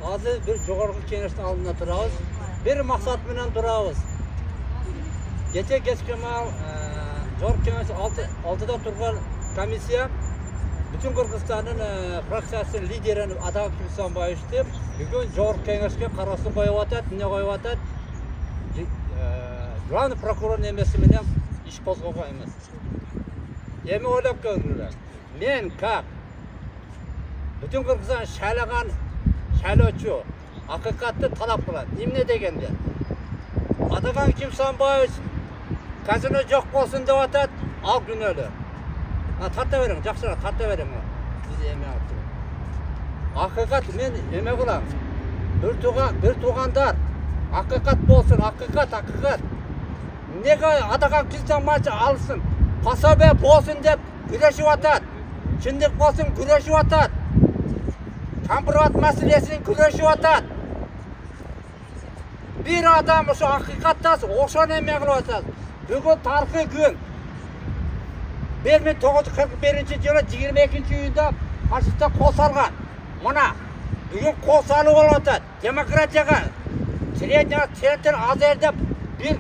Azı bir Jogorku Kengeштин алдында турабыз. Bir maksat менен турабыз. Gece geçkemal Jogorku Kengeş 6'da turgan komissiya bütün Kırgızstan'ın fraksiyasının liderini Adakan Kimsanbaevичти bugün Jogorku Kengeşke karaсын koyup atat, ne koyup atat? Главный прокурор emesi менен iş kозгого эмес. Эми ойлоп көрүңүлөр. Men как bütün Kırgızstan şайлаған şайлоочу акыкатты талап кылат. Эмне дегенде? Adakan Kimsanbaevич казино жок болсун деп атат, ал күнөлүү. Тарта бериң, жакшыраак тарта бериң. Биз эме алып. Акыкат мен эме кылам. Bir тугандар акыкат болсун, акыкат. Неге Adakan Kimsanbaevич алсын? Пособие болсун деп күрөшүп атат. Чындык болсун күрөшүп атат. Камбырат маселесин күрөшүп атат. Bir adam ошо акыкаттас ошону эме кылып атат. Бүгүн тарыхый күн. 1941-жылы 22-июнда фашистер кол салган. Мына бүгүн кол салуу болуп атат. Демократияга средний центр азер деп бир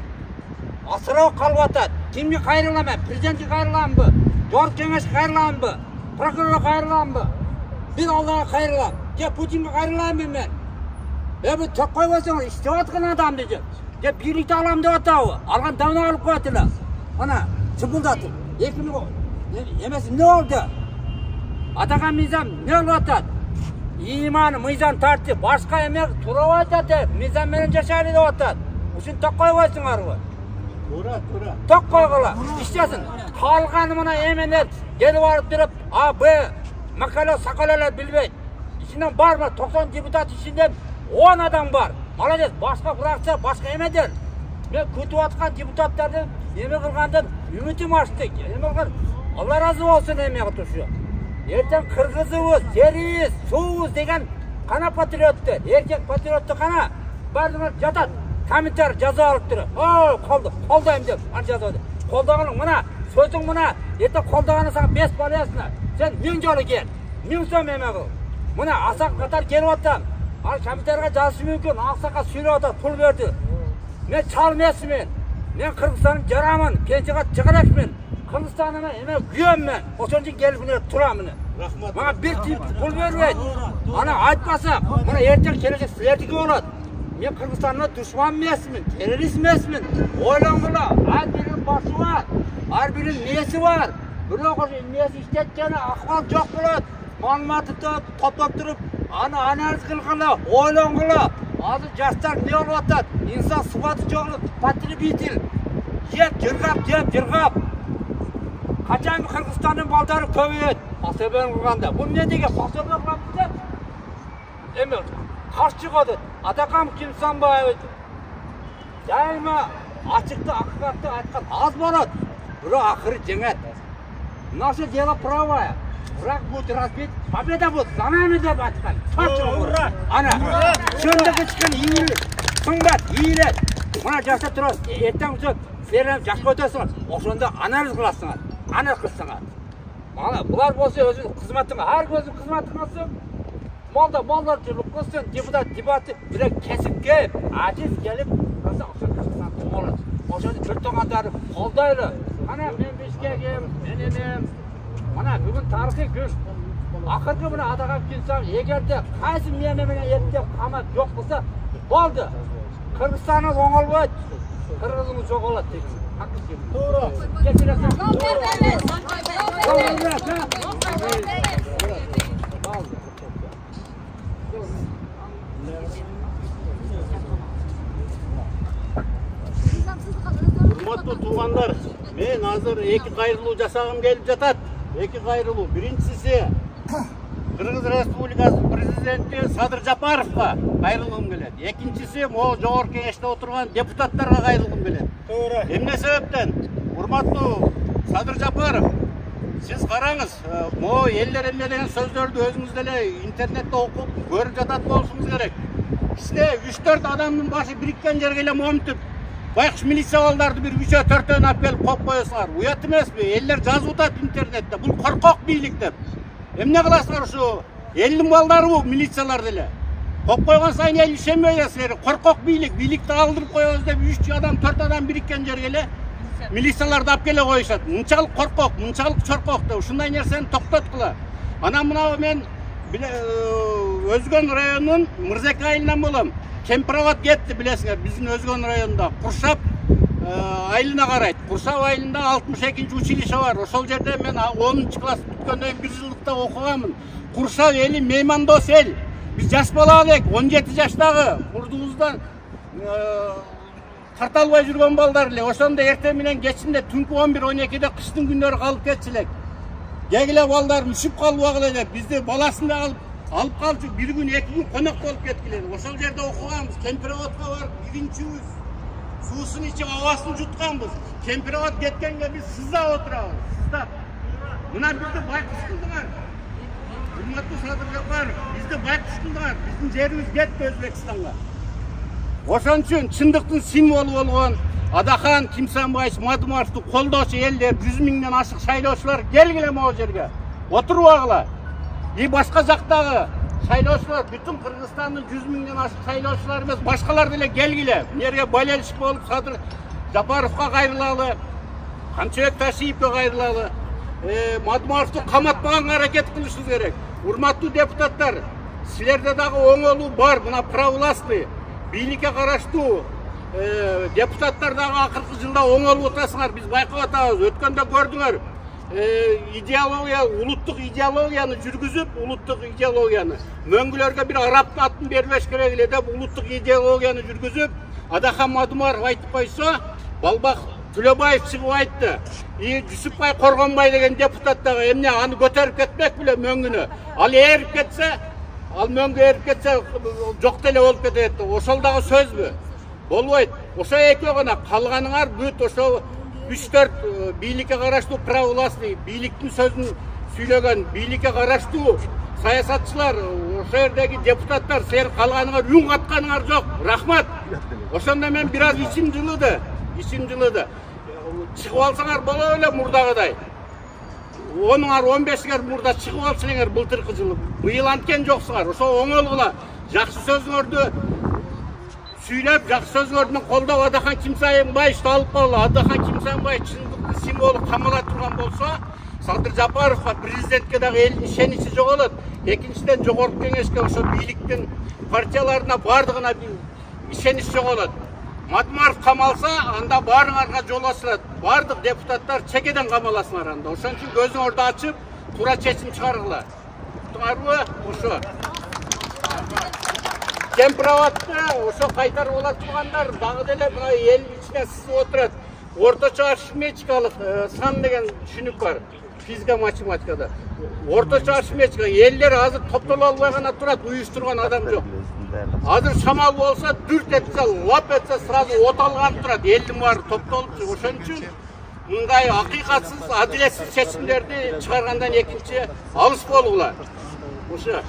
асыроо калып атат. Kimge kayırılamı? Prezidenti kayırılamı? Jogorku Kengeş kayırılamı? Prokuror kayırılamı? Biz Allah'a kayırılam. Ya Putin'e kayırılamı ben? Ya bu çok koyuyorsunuz, istep atkan adam diyeceğim. Ya birlikte alam diye atağı. Algan damına alıp koyatırlar. Ana, çıpıldatır. Ekimi yemesin ne oldu? Adakan mizan ne oldu atat? İman, mizan tartı. Başka emek turava atat. Mizan benim yaşaylı diye atat. Uçun çok koyuyorsun arı. Tura. Tok koygula. İştesin. Kalganı mına emenet. Gelip varıp durup A, B, makale sakaleler bilbeyt. İçinden var mı? 90 deputat içinden 10 adam var. Malades. Başka bıraksa başka emeder. Ben kötü atkan deputatlardan eme kılgandan ümitim açtık. Allah razı olsun emeğe tutuşuyor. Erten Kırgızıvız, seriyiz, suğuz degen kana patriottu. Erkek patriottu kana. Bardığına jatat. Komentar жаза алып тұр. Қолдаймын деп, жазады. Қолдағаның мына, сөзің мына, ертең қолдағаны саған 5 баласына. Сен 1000 жолы кел. 1000 сом эме қыл. Мына асақ қатар келіп оттан. Ал комментарға жазышы мүмкін, ақсаққа сөйлеп отыр, пұл берді. Мен чал емесімін. Мен Қырғызстанның жарамын, пенсияға шығарақпын. Қырғызстаныма эме күйемін. Ошон үшін келіп міне тұрамын. Маған бір тип пұл бермейді. Ана айтпасам, мына ертең келecek сілердікі болады. Men Kırgızstan'a düşman emesmin, terörist emesmin. Oylangıla, her birinin başı var, her birinin niyesi var. Biroq niyesi işletkeni ahval çok bo'ladi. Ma'lumotni toplab turib, analiz qilg'ila, oylangıla. Hozir yoshlar ne bo'lib o'tadi? Inson sifati yo'qlik, potribitel. Yeb, jirg'ab. Qachon Kırgızstanning baldari ko'payadi? Pasoben qilganda. Bu ne degan pasoben qilamiz? Emas. Karşı çıkadı. Adakan Kimsanbaevich daima açıkta hakikatni aytgan az bo'ladi. Biroq oxiri jengadi. Nаше дело правое. Враг будет разбит. Победа будет за нами deb aytgan. Ana. Shundaga chiqqan yengil. Qimmat, yengil. Mana jashda turasiz. Ertaga uchun sizlar jashga o'tasizlar. O'shanda analiz qilasizlar. Aniq qilsizlar. Mana bular bo'lsa o'zing xizmatingga, har kim o'zing xizmatini qilsin. Mallarçılık kılsın, debatı bile kesip gelip, aciz gelip, kasa Kırgızstan olur. O zaman bir toğandarı koldaylı. Ana ben Bişkek'im, benim. Ana bugün tarihi gün. Akırkı buna Adakan Kimsanbaevich eğer de qaysi mememene yetip kamat yok olsa, oldu. Kırgızstan'ın oğul Kırgız'ımız yok olur. Doğru. Geçiresin. Hurmatlı tuğanlar, men hazır iki kayırılуу жасағым gelip жатат. Iki kayırılуу. Birincisi Kırgız Respublikasının prezidenti Sadır Japarov'a kayırılığım geledi. İkincisi o Jogorku Kengeşte oturgan deputatlarga kayırılığım geledi. Doğru. Emne sebepten? Hurmatlı Sadır Japarov, siz qarаңыз, o eller emne degen sözlerdi özünüz dele internette okup görüp jatat bolsunuz gerek. İşte 3-4 adamın başı birikken jergele momtup baykuş milisiya balдарды bir 3-4 alып kelip koyup koyasыңар. Uyat emesmi? Eller жазып атат internette. Бул коркок бийлик деп. Эмне кыласыңар ушу? Элдин балдары бул милициялар деле. Коп койгон сайын эл ишенбей атасыздар. Коркок бийлик, бийликти алдырып коебуз деп 3 адам, 4 адам бириккен жерге эле милицияларды алып келе коюшат. Мынчалык коркок, мынчалык чоркок деп ушундай нерсени токтоткула. Анан мына мен Өзгөн районунун Мырзеке айылынан болом. Кемпировод кетти, билесиңер, биздин Өзгөн районунда Куршап айылына карайт. Куршап айылында 62-нчи училище бар. Ошол жерде мен 10-чы класс бүткөндөн 1 жылдыкта окуганмын. Куршап эли меймандос эл. Биз жаш бала элек, 17 жаштагы курдубуздан тарта албай жүргөн балдар эле. Ошондо эртең менен кечинде түнкү 11-12-де кыштын күндөрү калып кетчү элек. Кегиле балдар үшүп калбагыла деп бизди баласында алып калчу. Bir gün 2 gün конок болуп кеткиле. Ошол жерде окуганбыз. Кемпироводко барып, игинчибиз. Суусун ичип абасын жутканбыз. Кемпировод кеткенге биз сыздап отурабыз. Сыздап. Мына бизди байкуш кылдыңар. Урматтуу Садыр Жапаров, бизди байкуш кылдыңар. Биздин жерибиз кетти Өзбекстанга. Ошон үчүн чындыктын символу болгон Адахан Кимсанбаевич Мадумаровду колдоочу элдер 100 миңден ашык шайлоочулар келгиле могу жерге. Отурбагыла. И башка жактагы шайлоочулар, бүтүн Кыргызстандын 100 миңден ашык шайлоочулар эмес, башкалар деле келгиле. Бу жерге болельщик болуп Садыр Жапаровго кайрылалы, Канчыбек Ташиевге кайрылалы, Мадумаровду каматпаганга аракет кылышыбыз керек. Урматтуу депутаттар, силерде дагы оңолуу бар, мына правовластный, бийликке караштуу депутаттар дагы акыркы жылда оңолуп атасыңар. Биз байкап атабыз. Өткөндө көрдүңөр. Идеология, улуттук идеологияны жүргүзүп, улуттук идеологияны мөңгүлөргө bir арап атын бербеш керек эле деп улуттук идеологияны жүргүзүп, Адахан Мадумаров айтып койсо, Балбак Төлөбаев чыгып айтты. Жүсүпбай Коргонбай деген депутат дагы эмне аны көтөрүп кетпек беле мөңгүнө. Ал эрип кетсе, ал мөңгү эрип кетсе жок деле болуп кетет. Ошол дагы сөзбү? Болбойт. Ошо экөө гана калганыңар бүт ошо 3-4 бийликке караштуу правовластный, бийликтин сөзүн сүйлөгөн, бийликке караштуу саясатчылар, ошо жердеги депутаттар, силер калганыңар үн катканыңар жок. Рахмат. Ошондо мен бир аз ичим жылыды. Чыгып алсаңар боло эле мурдагыдай. 10-ңар 15-ңер мурда чыгып алсаңар былтыркы жылы. Быйыл анткен жоксуңар. Ошо оңолгула. Жакшы сөзүңөрдү сүйлөп, жакшы сөзүңөрдүн колдоп Адахан Кимсанбаевди алып калгыла. Адахан Кимсанбаев чындыктын символу камала турган болсо, Садыр Жапаровго, президентке дагы элдин ишеничи жоголот. Экинчиден жогорку кеңешке, ошо бийликтин партияларына бардыгына ишенич жоголот. Мадумаров камалса, анда баарыңарга жол ачылат. Бардык депутаттар чекеден камаласыңар анда. Ошон үчүн көзүңөрдү ачып, туура чечим чыгаргыла. Туңарбы? Ошо. Кемпироводто ошо кайтарып ала тургандар дагы деле мына эл ичине сызып отурат. Орточо арифметикалык сан деген түшүнүк бар. Физика математикада. Орточо арифметика элдер азыр топтоло албай гана турат, уюштурган адам жок. Азыр шамал болсо, дүрт этсе, лап этсе, сразу от алган турат. Элдин баары топтолуп, ошон үчүн мындай акыйкатсыз, адилетсиз чечимдерди чыгаргандан экинчи алыс болгула. Ошо.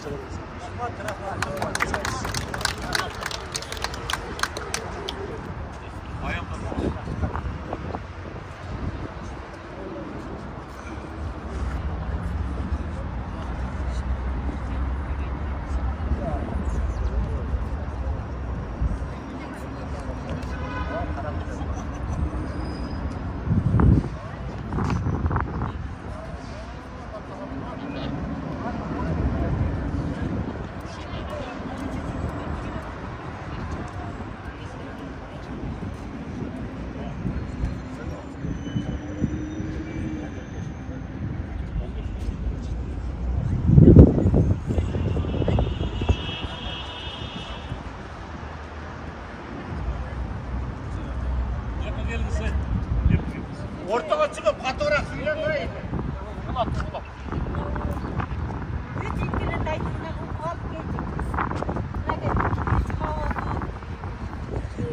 Ортого чыгып катуураак сүйлөбөй.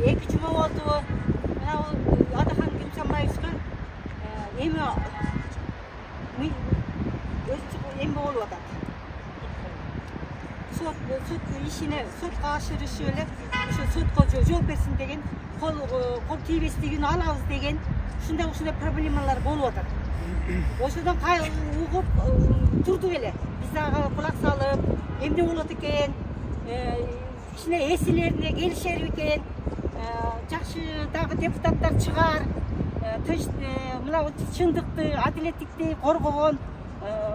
Эки жума болду. Адахан Кимсанбаевдин эми эми болуп атат. Сот ишине сотко ашырышы эле ошо сотко жооп берсин деген, кол тийбестигин алабыз деген ушундай проблемалар болуп атат. Ошодон угуп турдук эле. Биз дагы кулак салып, эмне болот экен, кичине эсилерине келишер экен. Жакшы дагы депутаттар чыгар. Мына чындыкты, адилеттикти коргогон,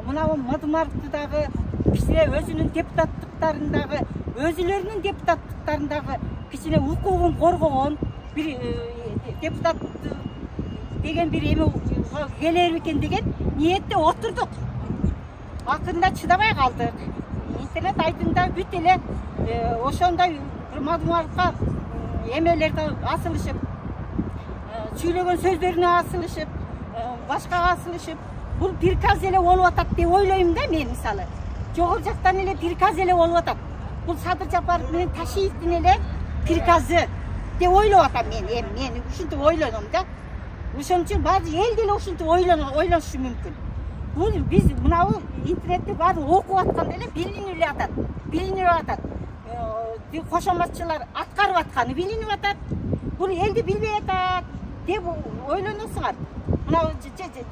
мына Мадумаровду дагы кичине өзүнүн депутаттыктарындагы, өзүлөрүнүн депутаттыктарындагы кичине укугун коргогон бир депутат деген бир эме келер экен деген ниетте отурдук. Акырында чыдабай калдык. Интернет айтымда бүт эле ошондой Мадумаровго эмелерди асылышып, сүйлөгөн сөздөрүнө асылышып, башкага асылышып, бул приказ эле болуп атат деп ойлойм да мен мисалы. Жогол жактан эле приказ эле болуп атат. Бул Садыр Жапаров менен Ташиевдин эле приказы деп ойлоп атам мен ушинтип ойлоном да. Ошон үчүн баары эл деле ушинтип ойлошу мүмкүн. Бул биз мынабу интернетте баары окуп атканда эле билинип атат. Кошоматчылар аткарып атканы билинип атат. Бул элди билбей атат деп ойлоносуңар. Мына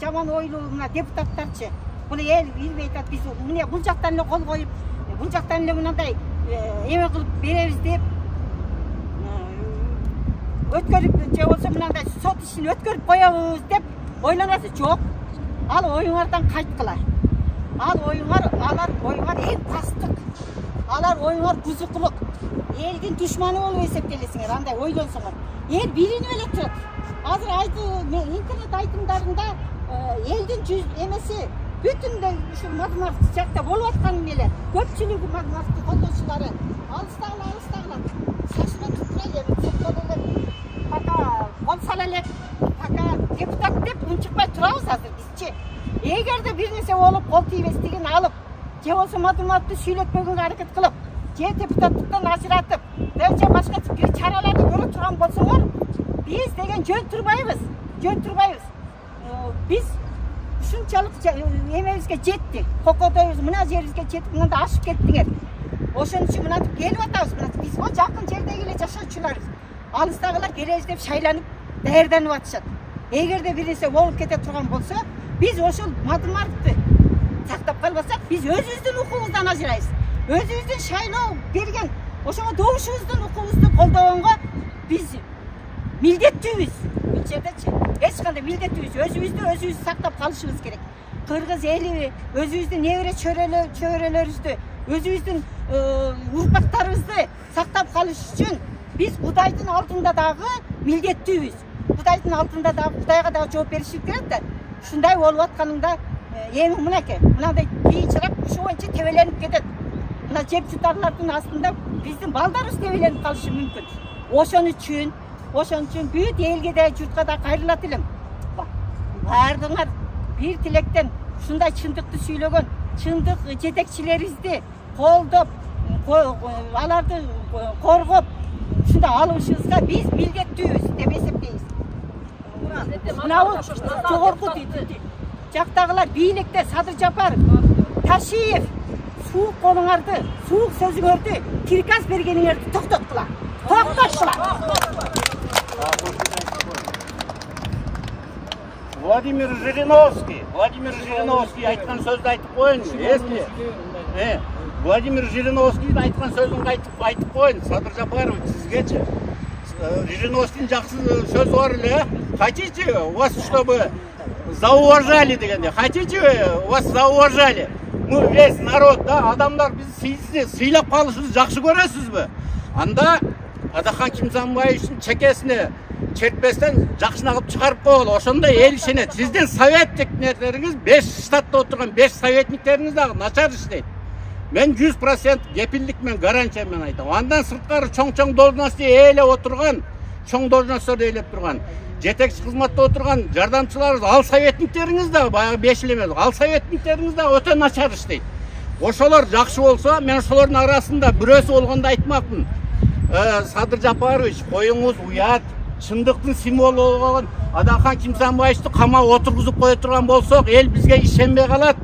жаман ойлуу мына депутаттарчы. Буну эл билбей атат. Биз мына бул жактан эле кол коюп, бул жактан эле мындай эме кылып беребиз деп өткөрүп же болсо мындай сот ишин өткөрүп коебуз деп ойлоносу жок. Ал оюңардан кайткыла. Алар оюңар эң тастык. Алар оюңар бузукулук. Элдин душманы болуп эсептелесиңер, андай ойлонсоңор. Эл билинип эле турат. Азыр интернет айтымдарында элдин жүз эмеси бүтүндөй ушу Мадумаров жакта болуп атканын эле көпчүлүгү Мадумаровдун колдоочулары алыстагылар шашына туттура эле пока кол сала элек, пока депутат деп унчукпай турабыз азыр бизчи. Эгерде бир нерсе болуп кол тийбестигин алып, же болсо Мадумаровду сүйлөтпөгөнгө аракет кылып, же депутаттыктан ажыратып, же башка бир чараларды көрө турган болсоңор, биз деген жөн турбайбыз. Биз ушунчалык эмебизге жеттик. Кокодойбуз, мына жерибизге жетип, мында ашып кеттиңер. Ошон үчүн мынатип келип атабыз. Биз го жакын жердеги эле жашоочуларбыз. Алыстагылар келебиз деп шайланып, даярданып атышат. Эгерде бир нерсе болуп кете турган болсо, биз ошол Мадумаровду сактап калбасак, биз өзүбүздүн укугубуздан ажырайбыз. Өзүбүздүн шайлоо берген, ошого добушубуздун укугубузду колдогонго биз милдеттүүбүз. Бул жердечи эч кандай милдеттүүбүз. Өзүбүздү сактап калышыбыз керек. Кыргыз эли өзүбүздүн небере чөйрөлөрүбүздү, өзүбүздүн урпактарыбызды сактап калыш үчүн биз Кудайдын алдында дагы милдеттүүбүз. Кудайдын алдында дагы Кудайга дагы жооп беришибиз керек да. Ушундай болуп атканында эми мынакей, мындай кийинчерээк ушу боюнча тебеленип кетет. Мына жеп жутарлардын астында биздин балдарыбыз тебеленип калышы мүмкүн. Ошон үчүн бүт элге да, журтка да кайрылат элем. Баардыгыңар бир тилектен ушундай чындыкты сүйлөгөн, чындык жетекчилерибизди колдоп, аларды коргоп, ушундай алышыбызга биз милдеттүүбүз деп эсептейбиз. Мынабу жогорку жактагылар бийликте Садыр Жапаров, Ташиев суук колуңарды, суук сөзүңөрдү, приказ бергениңерди токтоткула. Владимир Жириновский айткан сөздү айтып коеюнчу. Если Владимир Жириновскийдин айткан сөзүн айтып коеюн. Садыр Жапаров сизгечи. Жириновскийдин жакшы сөзү бар эле. Хотите вас, чтобы зауважали дегенде. Хотите вас зауважали? Мы весь народ, да, адамдар биз сыйлап калышыбызды жакшы көрөсүзбү? Анда Адахан Кимзанбаевичтин чекесине чертпестен жакшына кылып чыгарып койгула. Ошондо эл ишенет. Сиздин советниктериңиз 5 штатта отурган 5 советниктериңиз дагы начар иштейт. Мен 100% кепилдик менен гарантия менен айтам. Андан сырткары чоң должностьту ээлеп отурган, чоң должностьтарды ээлеп турган, жетекчи кызматта отурган жардамчыларыбыз, ал советниктериңиз да баягы 5 эле эмес, ал советниктериңиз да өтө начар иштейт. Ошолор жакшы болсо, мен ошолордун арасында бирөөсү болгондо айтмакмын. Садыр Жапарович, коюңуз уят, чындыктын символу болгон Адахан Кимзанбаевичти камап отургузуп кое турган болсок, эл бизге ишенбей калат.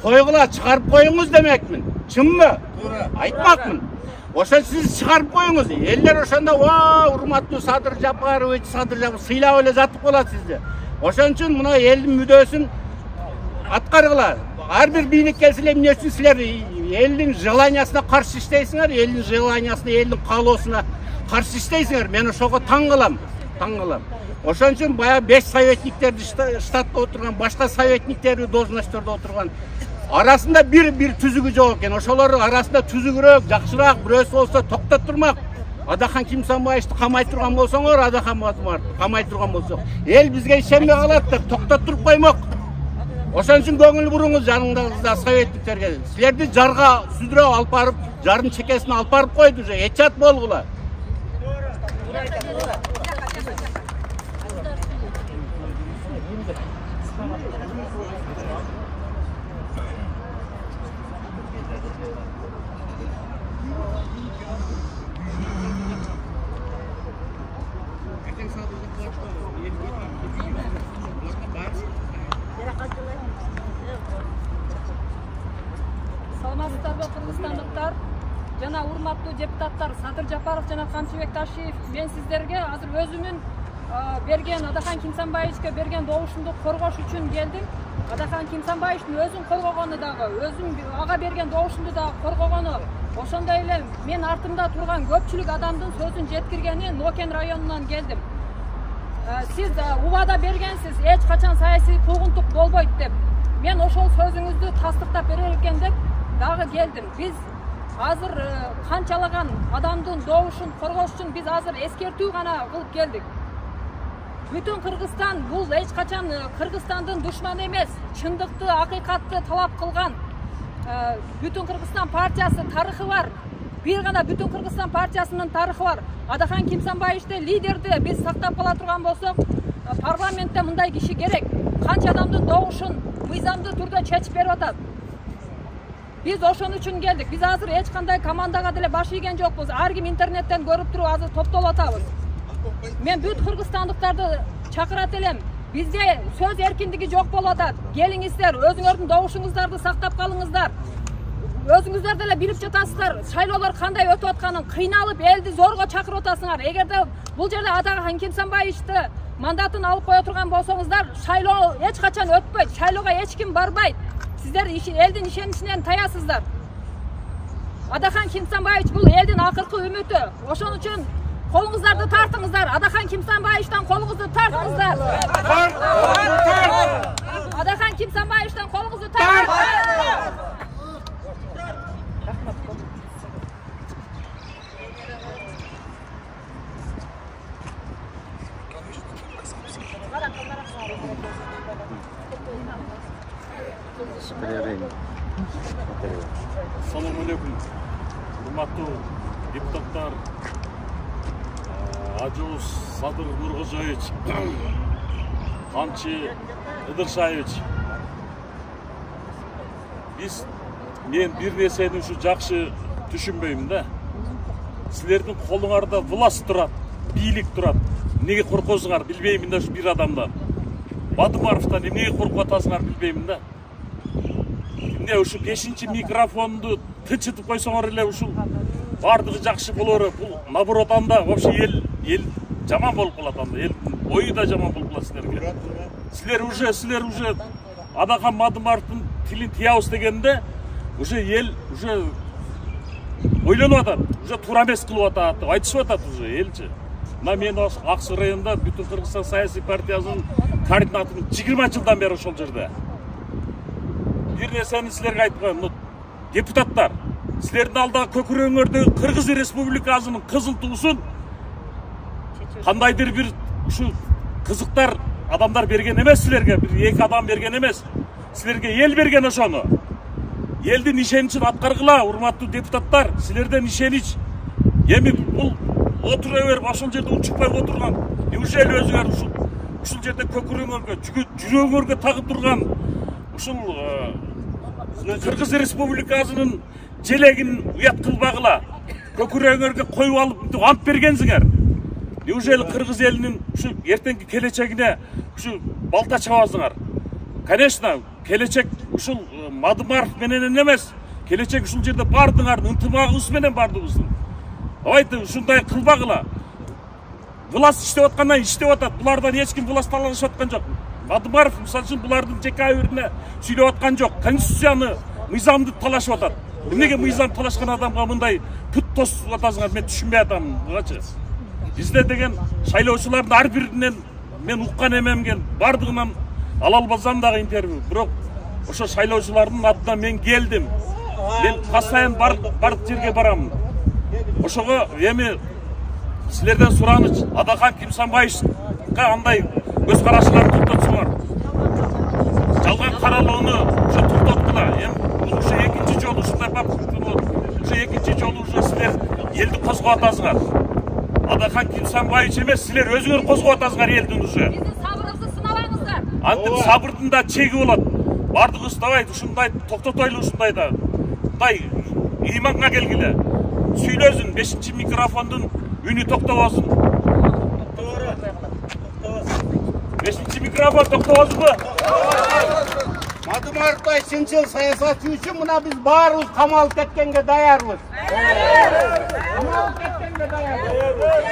Койгула, чыгарып коюңуз демекмин. Чынбы? Айтмакмын. Ошо сиз чыгарып коюңуз. Элдер ошондо, урматтуу Садыр Жапарович, сыйлап эле жатып калат сизди. Ошон үчүн мына элдин мүдөөсүн аткаргыла. Ар бир бийлик келсе эле эмне үчүн силер елдің желаниясына қарсы іштейсіңер, елдің желаниясына, елдің қалосына қарсы іштейсіңер. Мен ошоға таң қалам. Ошон үчүн баягы 5 советниктерди штатта отурган, башка советниктерди должносттордо отурган арасында бир түзүгү жок экен. Ошолор арасында түзүгүрөөк, жакшыраак бирөөсү болсо токтоп турмак. Адахан Кимсанбаевди камай турган болсоңор, Адахан Мадымаровду камай турган болсок, эл бизге ишенбей калат деп токтотуп коймок. Ошон үчүн көңүл буруңуз жаныңдагы советниктерге. Силерди жарга сүдүрөп алып барып, жардын чекесине алып барып койду уже. Этчат болгула. Саламатсыздарбы кыргызстандыктар жана урматтуу депутаттар Садыр Жапаров жана Камчыбек Ташиев. Мен сиздерге азыр өзүмүн берген Адахан Кимсанбаевичке берген добушумду коргош үчүн келдим. Адахан Кимсанбаевичтин өзүн коргогону дагы, өзүм ага берген добушумду дагы коргогону, ошондой эле мен артымда турган көпчүлүк адамдын сөзүн жеткиргени Нокен районунан келдим. Сиз убада бергенсиз, эч качан саясий куугунтук болбойт деп. Мен ошол сөзүңүздү тастыктап берер экен деп дагы келдим. Биз азыр канчалаган адамдын добушун коргош үчүн биз азыр эскертүү гана кылып келдик. Бүтүн Кыргызстан бул эч качан Кыргызстандын душманы эмес, чындыкты, акыйкатты талап кылган Бүтүн Кыргызстан партиясы тарыхы бар. Бир гана Бүтүн Кыргызстан партиясынын тарыхы бар. Адахан Кимсанбаевичти лидерди биз сактап кала турган болсок, парламентте мындай киши керек. Канча адамдын добушун мыйзамдуу түрдө чечип берип атат. Biz ошон үчүн келдик. Биз азыр эч кандай командага деле баш ийген жокпуз. Ар ким интернеттен көрүп туруп азыр топтолуп атабыз. Мен бүт кыргызстандыктарды чакырат элем. Бизде сөз эркиндиги жок болуп атат. Келиңиздер, өзүңөрдүн добушуңуздарды сактап калыңыздар. Өзүңүздөр деле билип жатасыздар, шайлоолор кандай өтүп атканын, кыйналып элди зорго чакырып атасыңар. Эгерде бул жерде Адахан Кимсанбаевичти мандатын алып кое турган болсоңуздар, шайлоо эч качан өтпөйт. Шайлоого эч ким барбайт. Сиздер элдин ишеничинен таясыздар. Адахан Кимсанбаевич бул элдин акыркы үмүтү. Ошон үчүн колуңуздарды тартыңыздар. Адахан Кимсанбаевичтен колуңузду тартыңыздар. Адахан Кимсанбаевичтен колуңузду тартыңыздар. Assalamu alaikum. Hurmatlı депутаттар, Ажуз Садыр Нургожоевич, Камчы Ыдыршаевич. Мен бир нерсени ушу жакшы түшүнбөйм да. Силердин колуңарда власть турат, бийлик турат. Эмнеге коркосуңар билбеймин да, ушу бир адамдан. Мадымаровдон эмнеге коркуп атасыңар билбеймин да. Эмне ушу 5-чи микрофонду тычытып койсоңор эле ушул бардыгы жакшы болор. Бул наоборот анда вообще эл жаман болуп калат анда. Эл ою да жаман болуп калат силерге. Силер уже Адахан Мадымаровдун тилин тыябыз дегенде уже эл уже ойлонуп атат, уже туура эмес кылып атат, айтышып атат уже элчи. Мына мен Ак Суу районунда Бүтүн Кыргызстан саясий партиясынын координатырын 20 жылдан бери ошол жерде. Бир нерсени силерге айткан, депутаттар, силердин алдагы көкүрөңөрдөгү Кыргыз Республикасынын кызыл туусун кандайдыр бир ушу кызыктар адамдар берген эмес силерге, бир эки адам берген эмес. Силерге эл берген ошону. Элдин ишеничин аткаргыла, урматтуу депутаттар, силерден ишенич. Эми бул отура берип ошол жерде учукпай отурган, неужели өзүңөр ушул жерде көкүрөңөргө, жүрөгүңөргө тагып турган ушул Кыргыз Республикасынын желегин уят кылбагыла, көкүрөңөргө коюп алып ант бергенсиңер. Неужели Кыргыз элинин ушу эртеңки келечегине ушу балта чабасыңар? Конечно, келечек ушул Мадымаров менен эмес, келечек ушул жерде бардыңардын ынтымагыбыз менен бардыгыбыздын. Давайте ушундай кылбагыла. Власть иштеп аткандан иштеп атат. Булардан эч ким власть талашып аткан жок. Мадымаров мисалы үчүн булардын жеке айырына сүйлөп аткан жок. Конституцияны, мыйзамды талашып атат. Эмнеге мыйзам талашкан адамга мындай пут тосуп атасыңар, мен түшүнбөй атам. Бугачы. Бизде деген шайлоочулардын ар биринен мен уккан эмемген бардыгынан ала албасам дагы интервью. Бирок ошо шайлоочулардын атынан мен келдим. Мен постоянно бар жерге барам. Ошого эми силерден сураныч, Адахан Кимсанбаевга андай көз карашыңарды токтотсуңар. Жалган каралууну ушу токтоткула. Эми ушу экинчи жолу ушундай бап. Ушу экинчи жолу ушу силер элди козгоп атасыңар. Адахан Кимсанбаевич эмес, силер өзүңөр козгоп атасыңар элдин ушу. Биздин сабырыбызды сынабаңыздар. Антип сабырдын да чеги болот. Бардыгы устабайт, ушундай токтотойлу ушундай да. Мындай ыйманга келгиле. Сүйлөсүн, 5-чи микрофондун үнү токтобосун. 5-чи микрофон токтобосунбу? Мадымартай чынчыл саясатчы үчүн мына биз баарыбыз камалып кеткенге даярбыз. Камалып кеткенге даярбыз.